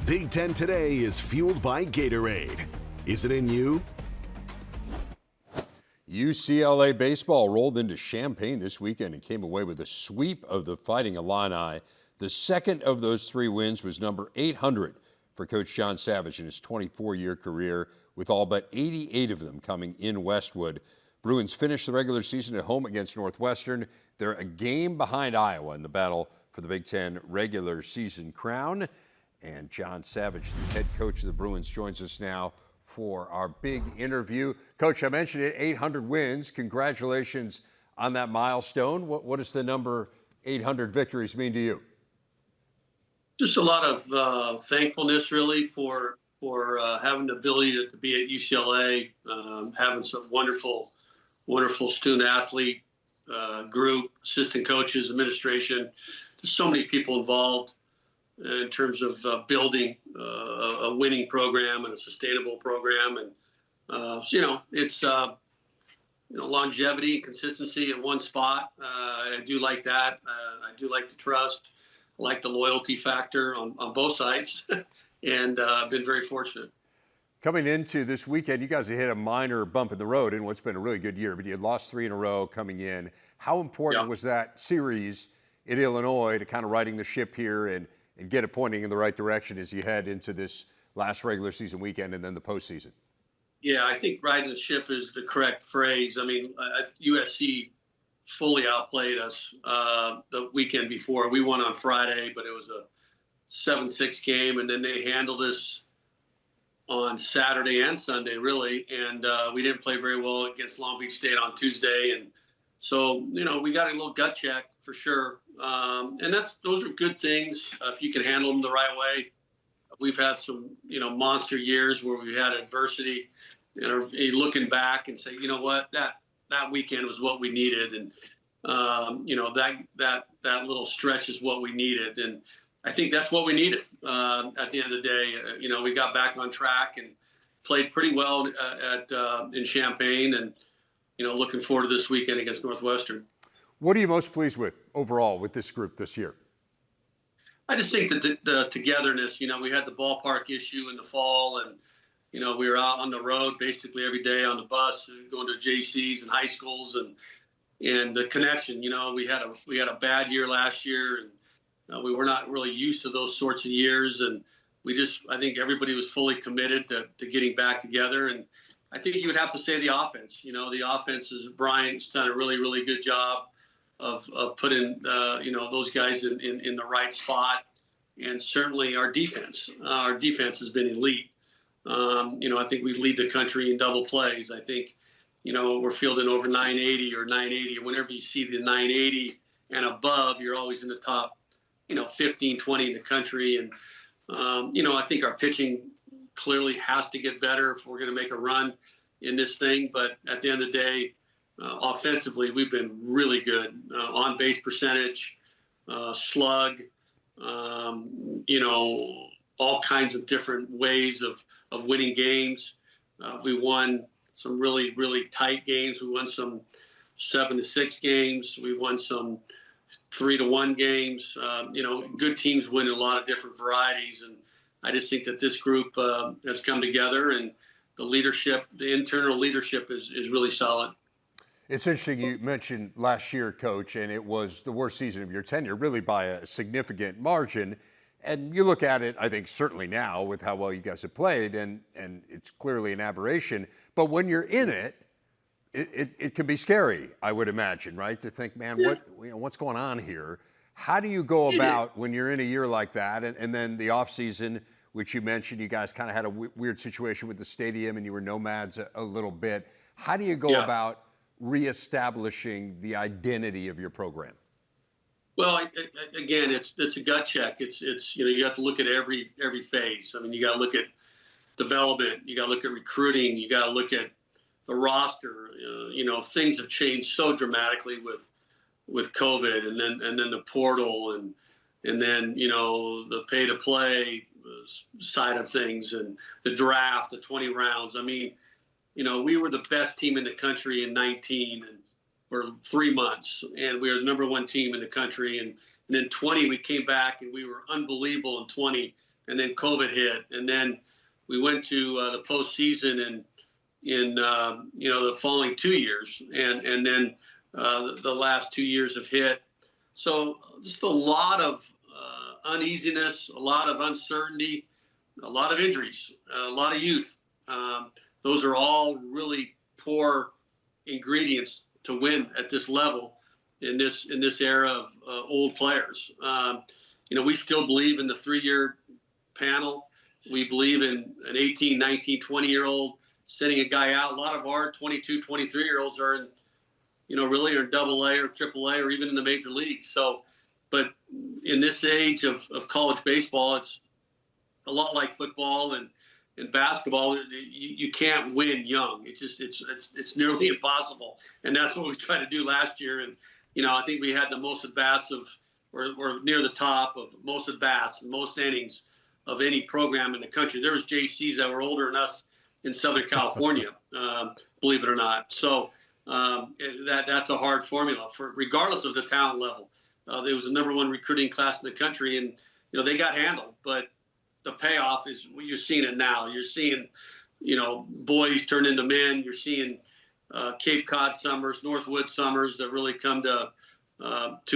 Big Ten Today is fueled by Gatorade. Is it in you? UCLA baseball rolled into Champaign this weekend and came away with a sweep of the Fighting Illini. The second of those 3 wins was number 800 for Coach John Savage in his 24-year career, with all but 88 of them coming in Westwood. Bruins finished the regular season at home against Northwestern. They're a game behind Iowa in the battle for the Big Ten regular season crown. And John Savage, the head coach of the Bruins, joins us now for our big interview. Coach, I mentioned it, 800 wins. Congratulations on that milestone. What does the number 800 victories mean to you? Just a lot of thankfulness, really, for having the ability to be at UCLA, having some wonderful student athlete group, assistant coaches, administration. There's so many people involved in terms of building a winning program and a sustainable program. And, it's, longevity and consistency in one spot. I do like that. I do like the trust. I like the loyalty factor on both sides. And I've been very fortunate. Coming into this weekend, you guys have hit a minor bump in the road in what's been a really good year, but you had lost 3 in a row coming in. How important was that series in Illinois to kind of righting the ship here and get it pointing in the right direction as you head into this last regular season weekend and then the postseason? Yeah, I think riding the ship is the correct phrase. I mean, USC fully outplayed us the weekend before. We won on Friday, but it was a 7-6 game, and then they handled us on Saturday and Sunday, really, and we didn't play very well against Long Beach State on Tuesday, and so we got a little gut check for sure, and those are good things if you can handle them the right way. We've had some monster years where we've had adversity, and you're looking back and say, you know what, that weekend was what we needed, and that little stretch is what we needed, and I think that's what we needed at the end of the day. We got back on track and played pretty well in Champaign, and looking forward to this weekend against Northwestern. What are you most pleased with overall with this group this year? I just think the togetherness. We had the ballpark issue in the fall, and we were out on the road basically every day on the bus, going to JCs and high schools, and the connection. We had a bad year last year, and we were not really used to those sorts of years, and I think everybody was fully committed to getting back together. And I think you would have to say the offense. The offense is Brian's done a really, really good job of putting those guys in the right spot, and certainly our defense. Our defense has been elite. I think we lead the country in double plays. I think we're fielding over 980 or 980. Whenever you see the 980 and above, you're always in the top 15, 20 in the country. And, I think our pitching clearly has to get better if we're going to make a run in this thing. But at the end of the day, offensively, we've been really good. On base percentage, slug, all kinds of different ways of winning games. We won some really, really tight games. We won some 7-6 games. We won some 3-1 games. Good teams win in a lot of different varieties, and I just think that this group has come together, and the internal leadership is really solid. It's interesting you mentioned last year, Coach, and it was the worst season of your tenure, really by a significant margin. And you look at it, I think, certainly now with how well you guys have played, and it's clearly an aberration. But when you're in it, it can be scary, I would imagine, right? To think, man, what's going on here? How do you go about when you're in a year like that, and then the offseason, which you mentioned, you guys kind of had a weird situation with the stadium, and you were nomads a little bit. How do you go about reestablishing the identity of your program? Well, again, it's a gut check. It's you have to look at every phase. I mean, you got to look at development. You got to look at recruiting. You got to look at the roster. Things have changed so dramatically with COVID, and then the portal, and then the pay to play side of things, and the draft, the 20 rounds. I mean, we were the best team in the country in 19 and for 3 months, and we were the #1 team in the country. And then 20, we came back and we were unbelievable in 20, and then COVID hit, and then we went to the postseason in the following 2 years, and then the last 2 years have hit. So just a lot of uneasiness, a lot of uncertainty, a lot of injuries, a lot of youth. Those are all really poor ingredients to win at this level in this era of old players. We still believe in the 3-year panel. We believe in an 18, 19, 20-year-old sending a guy out. A lot of our 22, 23-year-olds are really are in AA or AAA or even in the major leagues. So, but in this age of college baseball, it's a lot like football and basketball. You can't win young. It's nearly impossible. And that's what we tried to do last year. And, I think we had the most at-bats or near the top of most at-bats and most innings of any program in the country. There was JCs that were older than us in Southern California, believe it or not. So that's a hard formula for regardless of the talent level. There was the #1 recruiting class in the country, and they got handled. But the payoff is you're seeing it now. You're seeing boys turn into men. You're seeing Cape Cod summers, Northwood summers that really come to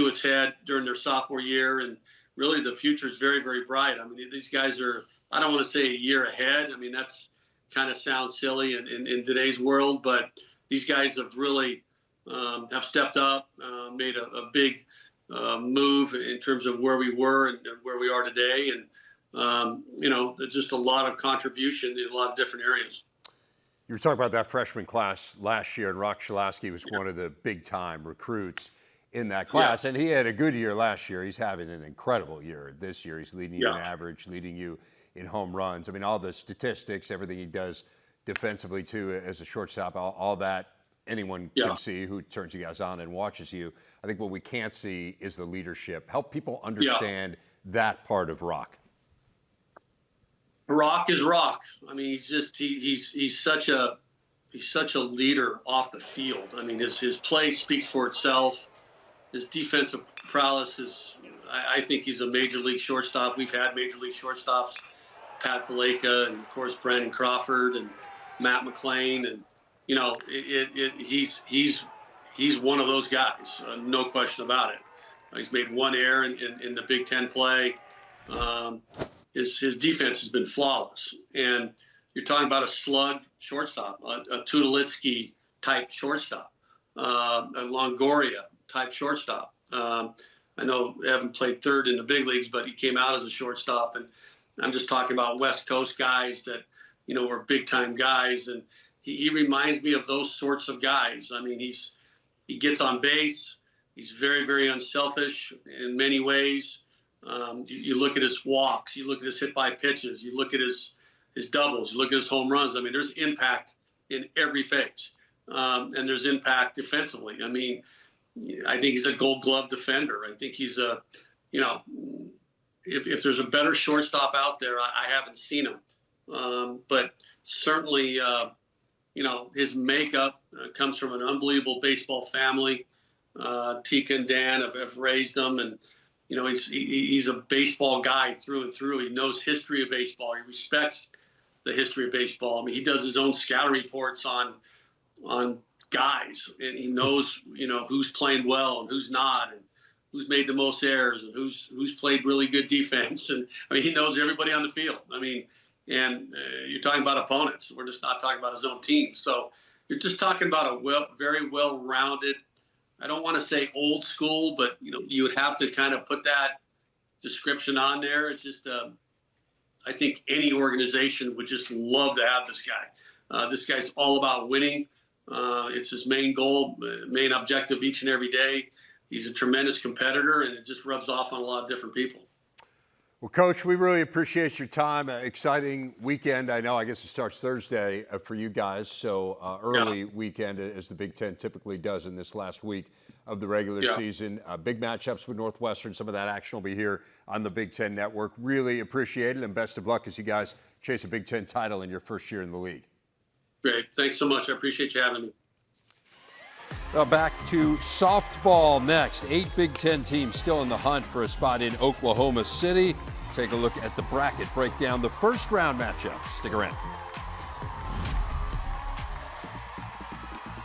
its head during their sophomore year, and really the future is very, very bright. I mean, these guys are, I don't want to say a year ahead. I mean, that's kind of sounds silly in today's world, but these guys have really have stepped up, made a big move in terms of where we were and where we are today. And, there's just a lot of contribution in a lot of different areas. You were talking about that freshman class last year, and Rock Shalasky was one of the big-time recruits in that class, and he had a good year last year. He's having an incredible year this year. He's leading you in average, leading you in home runs. I mean, all the statistics, everything he does defensively too as a shortstop, all that anyone can see who turns you guys on and watches you. I think what we can't see is the leadership. Help people understand that part of Rock. Rock is Rock. I mean, he's such a leader off the field. I mean, his play speaks for itself. His defensive prowess is, I think he's a major league shortstop. We've had major league shortstops, Pat Valleca and of course Brandon Crawford and Matt McClain, and he's one of those guys, no question about it. He's made one error in the Big Ten play. His defense has been flawless, and you're talking about a slug shortstop, a Tulowitzki type shortstop, a Longoria type shortstop. I know Evan played third in the big leagues, but he came out as a shortstop, and I'm just talking about West Coast guys that were big time guys, and he reminds me of those sorts of guys. I mean, he gets on base. He's very, very unselfish in many ways. You look at his walks, you look at his hit by pitches, you look at his doubles, you look at his home runs. I mean, there's impact in every phase, and there's impact defensively. I mean, I think he's a Gold Glove defender. I think he's if there's a better shortstop out there, I haven't seen him. But certainly, his makeup comes from an unbelievable baseball family. Tika and Dan have raised him, and he's a baseball guy through and through. He knows history of baseball. He respects the history of baseball. I mean, he does his own scouting reports on guys, and he knows who's playing well and who's not, and who's made the most errors and who's played really good defense. And I mean, he knows everybody on the field. I mean, and you're talking about opponents. We're just not talking about his own team. So you're just talking about a very well-rounded, I don't want to say old school, but you would have to kind of put that description on there. It's just I think any organization would just love to have this guy. This guy's all about winning. It's his main goal, main objective each and every day. He's a tremendous competitor, and it just rubs off on a lot of different people. Well, Coach, we really appreciate your time. Exciting weekend. I guess it starts Thursday for you guys, so early weekend as the Big Ten typically does in this last week of the regular season. Big matchups with Northwestern. Some of that action will be here on the Big Ten Network. Really appreciate it, and best of luck as you guys chase a Big Ten title in your first year in the league. Great. Thanks so much. I appreciate you having me. Now back to softball next. 8 Big Ten teams still in the hunt for a spot in Oklahoma City take a look at the bracket, break down the first round matchups. Stick around.